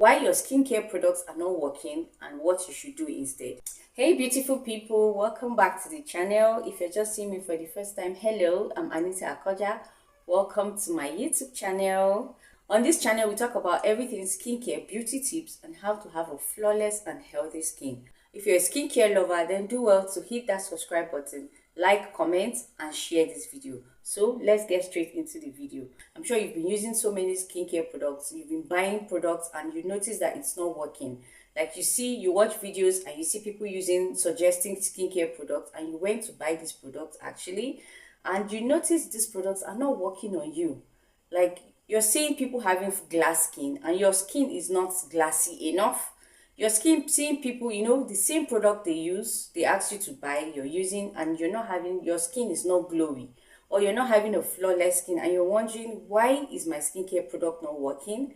why your skincare products are not working and what you should do instead. Hey beautiful people, welcome back to the channel. If you're just seeing me for the first time, hello, I'm Anita Akoja. Welcome to my YouTube channel. On this channel we talk about everything skincare, beauty tips, and how to have a flawless and healthy skin. If you're a skincare lover, then do well to hit that subscribe button, like, comment, and share this video. So let's get straight into the video. I'm sure you've been using so many skincare products, you've been buying products, and you notice that it's not working. Like you watch videos and you see people suggesting skincare products, and you went to buy this product actually, and you notice these products are not working on you. Like you're seeing people having glass skin and your skin is not glassy enough. Seeing people, the same product they use, they ask you to buy, you're using, and your skin is not glowy, or you're not having a flawless skin, and you're wondering, why is my skincare product not working?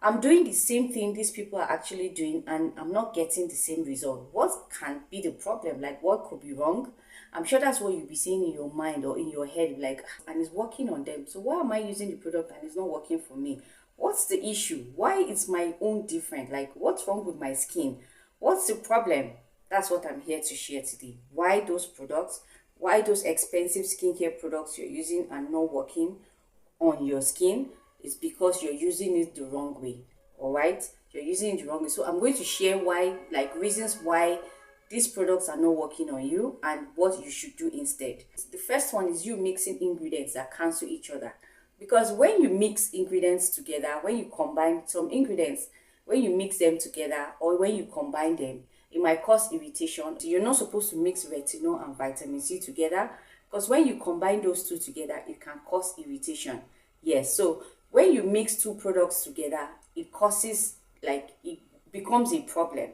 I'm doing the same thing these people are actually doing, and I'm not getting the same result. What can be the problem? Like, what could be wrong? I'm sure that's what you'll be seeing in your mind or in your head, like, and it's working on them. So why am I using the product and it's not working for me? What's the issue? Why is my own different? Like, what's wrong with my skin? What's the problem? That's what I'm here to share today. Why those expensive skincare products you're using are not working on your skin is because you're using it the wrong way. All right, you're using it the wrong way. So I'm going to share reasons why these products are not working on you and what you should do instead. The first one is you mixing ingredients that cancel each other. Because when you mix ingredients together, when you combine some ingredients, when you mix them together or when you combine them, it might cause irritation. You're not supposed to mix retinol and vitamin C together, because when you combine those two together, it can cause irritation. Yes, so when you mix two products together, it becomes a problem.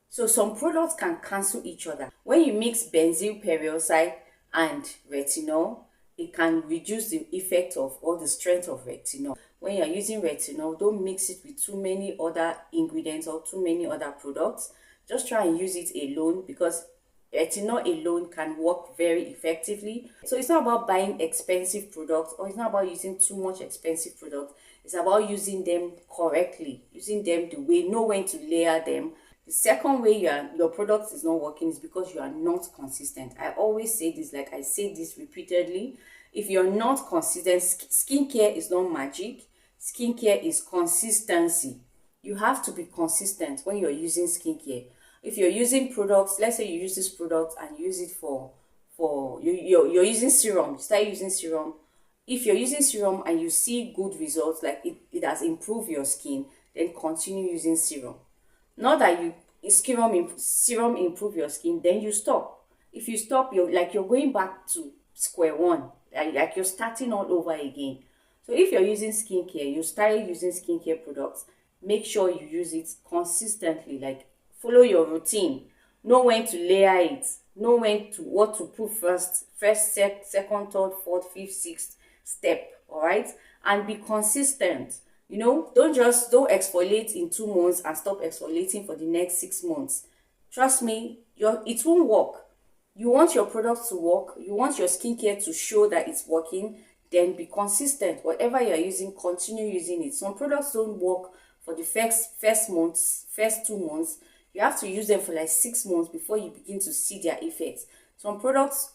So some products can cancel each other. When you mix benzyl peroxide and retinol, it can reduce the effect of or the strength of retinol. When you're using retinol, don't mix it with too many other ingredients or too many other products. Just try and use it alone, because retinol alone can work very effectively. So it's not about buying expensive products, or it's not about using too much expensive products. It's about using them correctly, using them the way, know when to layer them. The second way your product is not working is because you are not consistent. I always say this, like I say this repeatedly. If you're not consistent, skincare is not magic. Skincare is consistency. You have to be consistent when you're using skincare. If you're using products, let's say you use this product and you use it you're using serum, you start using serum. If you're using serum and you see good results, like it has improved your skin, then continue using serum. Not that serum improve your skin, then you stop. If you stop, you're going back to square one, like you're starting all over again. So if you're using skincare, you started using skincare products, make sure you use it consistently. Like, follow your routine, know when to layer it, know what to put first, second, third, fourth, fifth, sixth step. All right, and be consistent. Don't exfoliate in 2 months and stop exfoliating for the next 6 months. Trust me, it won't work. You want your products to work, you want your skincare to show that it's working, then be consistent. Whatever you're using, continue using it. Some products don't work for the first 2 months. You have to use them for like 6 months before you begin to see their effects. Some products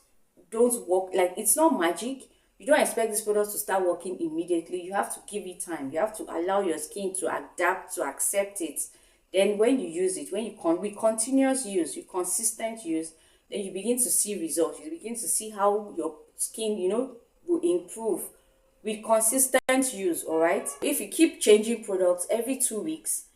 don't work, like it's not magic. You don't expect this product to start working immediately. You have to give it time. You have to allow your skin to adapt, to accept it. Then when you use it, with continuous use, with consistent use, then you begin to see results. You begin to see how your skin, will improve with consistent use. All right. If you keep changing products every 2 weeks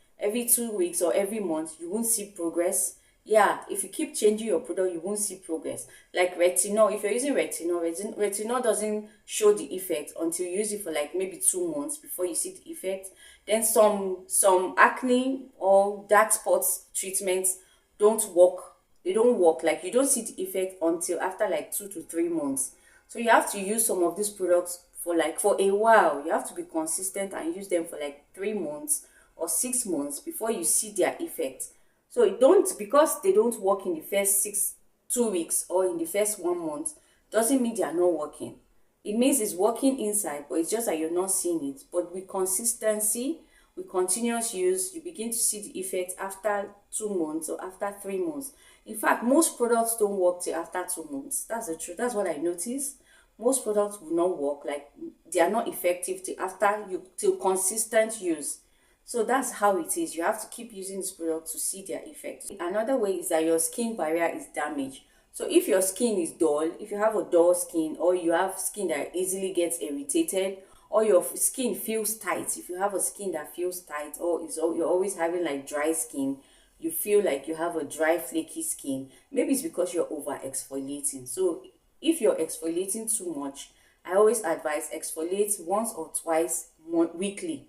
or every month, you won't see progress. Yeah, if you keep changing your product, you won't see progress. Like retinol, if you're using retinol doesn't show the effect until you use it for like maybe 2 months before you see the effect. Then some acne or dark spots treatments don't work. They don't work. Like, you don't see the effect until after like 2 to 3 months. So you have to use some of these products for a while. You have to be consistent and use them for like 3 months or 6 months before you see their effect. So because they don't work in the first 2 weeks or in the first 1 month, doesn't mean they are not working. It means it's working inside, but it's just that you're not seeing it. But with consistency, with continuous use, you begin to see the effect after 2 months or after 3 months. In fact, most products don't work till after 2 months. That's the truth. That's what I noticed. Most products will not work, like they are not effective till after you till consistent use. So that's how it is. You have to keep using this product to see their effect. Another way is that your skin barrier is damaged. So if your skin is dull, if you have a dull skin, or you have skin that easily gets irritated, or your skin feels tight, if you have a skin that feels tight, or you're always having like dry skin, you feel like you have a dry flaky skin, maybe it's because you're over exfoliating. So if you're exfoliating too much, I always advise exfoliate once or twice weekly.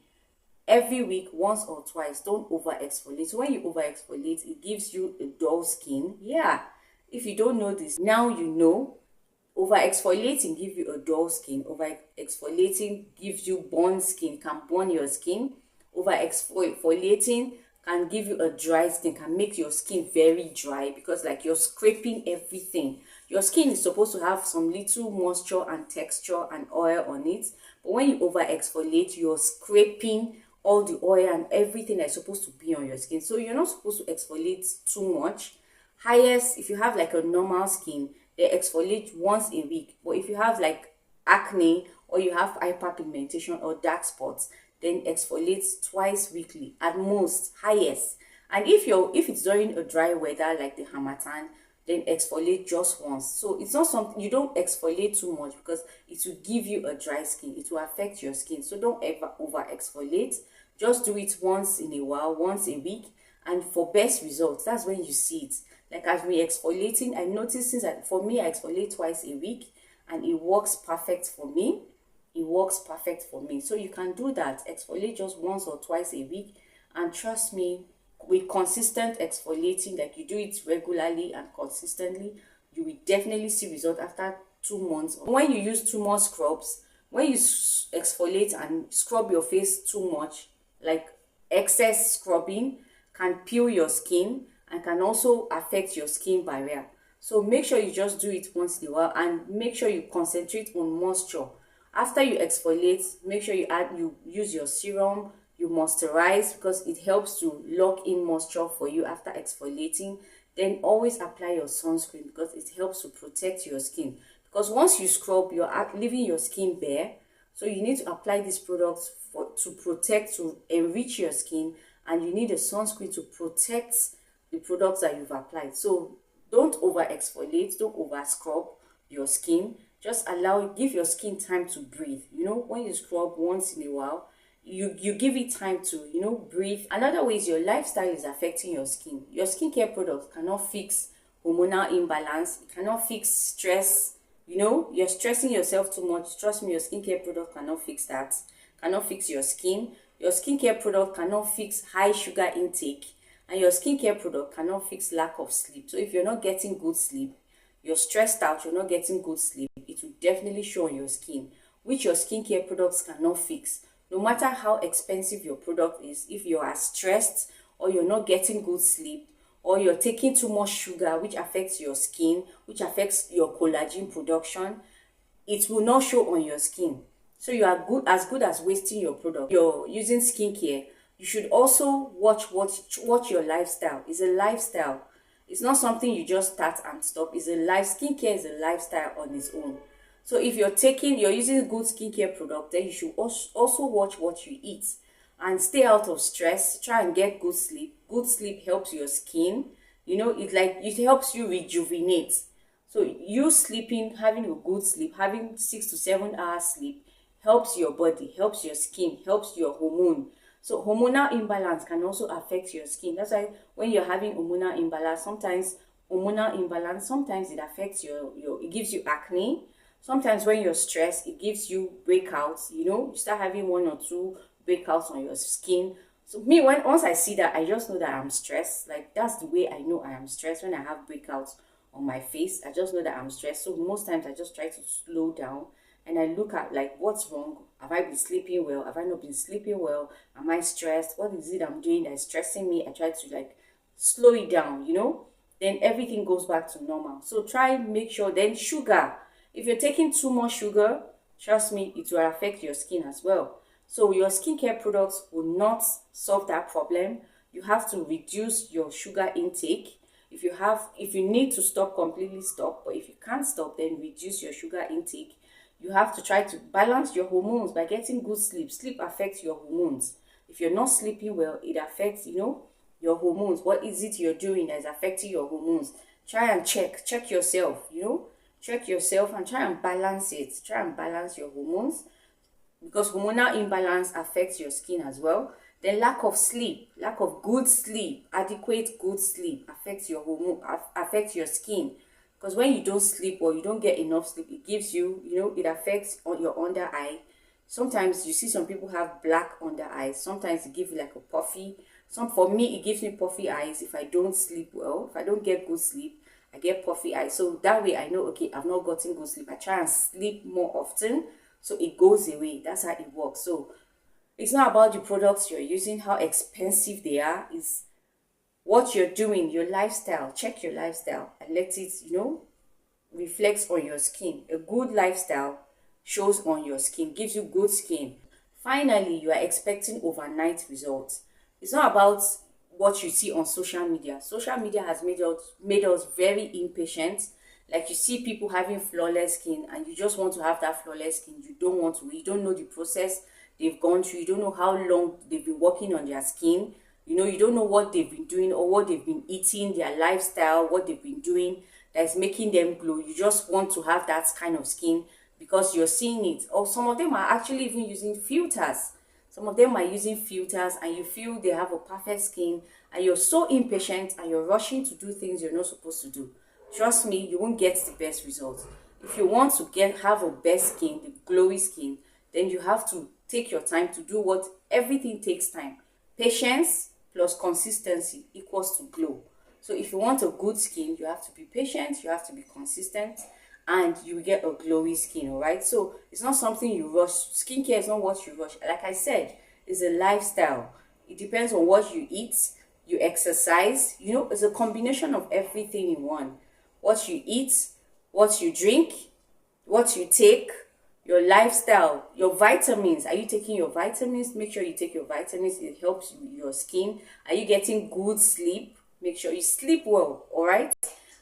Every week, once or twice. Don't over exfoliate. So when you over exfoliate, it gives you a dull skin. Yeah, if you don't know this, now you know. Over exfoliating gives you a dull skin. Over exfoliating gives you burn skin, can burn your skin. Over exfoliating can give you a dry skin, can make your skin very dry, because like you're scraping everything. Your skin is supposed to have some little moisture and texture and oil on it, but when you over exfoliate, you're scraping all the oil and everything that's supposed to be on your skin. So you're not supposed to exfoliate too much. Highest, if you have like a normal skin, they exfoliate once a week. But if you have like acne, or you have hyperpigmentation or dark spots, then exfoliate twice weekly at most, highest. And if it's during a dry weather like the harmattan, then exfoliate just once. So it's not something, you don't exfoliate too much, because it will give you a dry skin, it will affect your skin. So don't ever over exfoliate. Just do it once in a while, once a week, and for best results, that's when you see it. Like as we exfoliating, I noticed that for me, I exfoliate twice a week, and it works perfect for me. It works perfect for me. So you can do that. Exfoliate just once or twice a week, and trust me, with consistent exfoliating, like you do it regularly and consistently, you will definitely see result after 2 months. When you use too much scrubs, when you exfoliate and scrub your face too much, like excess scrubbing can peel your skin and can also affect your skin barrier. So make sure you just do it once in a while, and make sure you concentrate on moisture. After you exfoliate, make sure you use your serum, you moisturize, because it helps to lock in moisture for you after exfoliating. Then always apply your sunscreen, because it helps to protect your skin. Because once you scrub, you're leaving your skin bare. So you need to apply these products to protect, to enrich your skin, and you need a sunscreen to protect the products that you've applied. So don't over exfoliate, don't over scrub your skin. Just give your skin time to breathe. When you scrub once in a while, you give it time to breathe. Another way is your lifestyle is affecting your skin. Your skincare products cannot fix hormonal imbalance, it cannot fix stress. You're stressing yourself too much. Trust me, your skincare product cannot fix that, cannot fix your skin. Your skincare product cannot fix high sugar intake, and your skincare product cannot fix lack of sleep. So if you're not getting good sleep, you're stressed out, you're not getting good sleep, it will definitely show on your skin, which your skincare products cannot fix. No matter how expensive your product is, if you are stressed, or you're not getting good sleep, or you're taking too much sugar, which affects your skin, which affects your collagen production, it will not show on your skin. So you are good as wasting your product. You're using skincare, you should also watch your lifestyle. It's a lifestyle. It's not something you just start and stop. Skincare is a lifestyle on its own. So if you're using good skincare product, then you should also watch what you eat, and stay out of stress. Try and get good sleep. Good sleep helps your skin. It helps you rejuvenate. So you sleeping, having a good sleep, having 6 to 7 hours sleep, helps your body, helps your skin, helps your hormone. So hormonal imbalance can also affect your skin. That's why when you're having hormonal imbalance, sometimes it affects it gives you acne. Sometimes when you're stressed, it gives you breakouts. You start having 1 or 2 breakouts on your skin. So once I see that, I just know that I'm stressed. Like, that's the way I know I am stressed. When I have breakouts on my face, I just know that I'm stressed. So most times I just try to slow down, and I look at like, what's wrong? Have I been sleeping well? Have I not been sleeping well? Am I stressed? What is it I'm doing that's stressing me? I try to slow it down, then everything goes back to normal. So make sure. Then sugar. If you're taking too much sugar, trust me, it will affect your skin as well. So your skincare products will not solve that problem. You have to reduce your sugar intake. If you need to stop, completely stop, but if you can't stop, then reduce your sugar intake. You have to try to balance your hormones by getting good sleep. Sleep affects your hormones. If you're not sleeping well, it affects, your hormones. What is it you're doing that is affecting your hormones? Try and check yourself, check yourself and try and balance it. Try and balance your hormones, because hormonal imbalance affects your skin as well. Then lack of sleep, lack of good sleep, adequate good sleep affects your affects your skin. Because when you don't sleep or you don't get enough sleep, it gives you, it affects on your under eye. Sometimes you see some people have black under eyes. Sometimes it gives you like a puffy. For me, it gives me puffy eyes if I don't sleep well. If I don't get good sleep, I get puffy eyes. So that way I know, okay, I've not gotten good sleep. I try and sleep more often, so it goes away. That's how it works. So it's not about the products you're using, how expensive they are. It's what you're doing, your lifestyle. Check your lifestyle and let it, reflects on your skin. A good lifestyle shows on your skin, gives you good skin. Finally, you are expecting overnight results. It's not about what you see on social media. Social media has made us very impatient. Like, you see people having flawless skin and you just want to have that flawless skin. You don't know the process they've gone through. You don't know how long they've been working on their skin. You don't know what they've been doing or what they've been eating, their lifestyle, what they've been doing that's making them glow. You just want to have that kind of skin because you're seeing it. Or some of them are actually even using filters. Some of them are using filters and you feel they have a perfect skin and you're so impatient and you're rushing to do things you're not supposed to do. Trust me, you won't get the best results. If you want to have a best skin, the glowy skin, then you have to take your time to do what everything takes time. Patience plus consistency equals to glow. So if you want a good skin, you have to be patient, you have to be consistent, and you will get a glowy skin, all right? So it's not something you rush. Skincare is not what you rush. Like I said, it's a lifestyle. It depends on what you eat, you exercise. It's a combination of everything in one. What you eat, what you drink, what you take, your lifestyle, your vitamins. Are you taking your vitamins? Make sure you take your vitamins. It helps your skin. Are you getting good sleep? Make sure you sleep well, all right?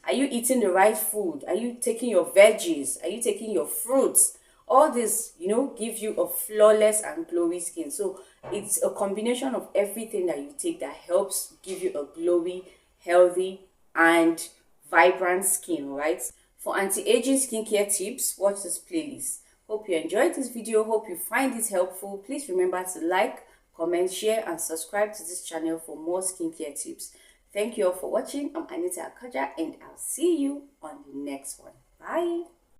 Are you eating the right food? Are you taking your veggies? Are you taking your fruits? All this, give you a flawless and glowy skin. So it's a combination of everything that you take that helps give you a glowy, healthy, and vibrant skin, all right? For anti-aging skincare tips, watch this playlist. Hope you enjoyed this video. Hope you find it helpful. Please remember to like, comment, share, and subscribe to this channel for more skincare tips. Thank you all for watching. I'm Anita Akoja, and I'll see you on the next one. Bye.